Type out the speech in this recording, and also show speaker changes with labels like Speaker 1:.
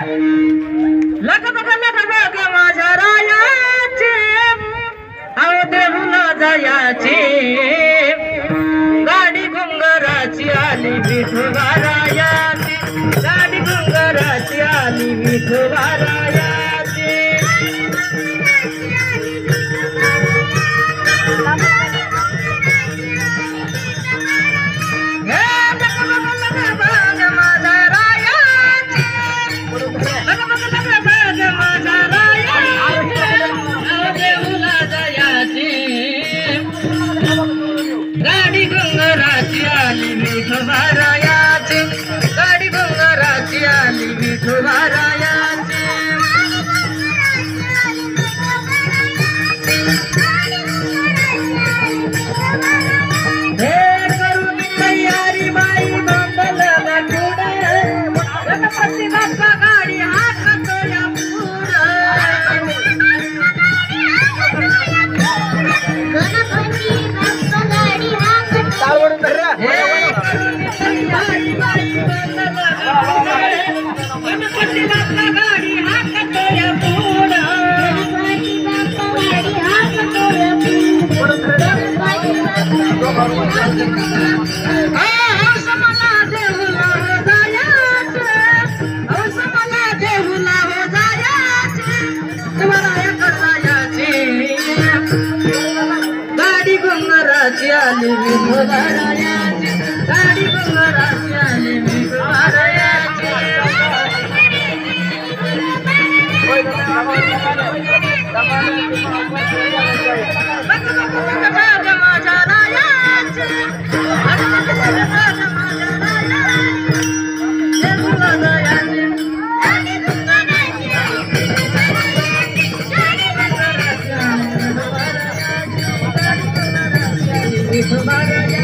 Speaker 1: लख बघ माझ्या रायाचे अहो देऊला जायाचे गाडी घुंगराची आली विठोबारायाची गाडी घुंगराची आली विठोबारायाची गाडी घुंगराची आली विठोबारायाची गाडी घुंगराची आली विठोबारायाची हे करून तयारी बाई मंडल गणपती बाप्पा गाडी हाकतोया गणपती बाप्पा गाडी हाकतोया पुढं हौस मला देहुला हो जायाचे हौस मला देहुला हो जायाचे तुम्हाला जायाचे गाडी घुंगराची आली विठोबारायाची गाडी घुंगराची आली विठोबारायाची माझ्या रायाची विठोबारायाची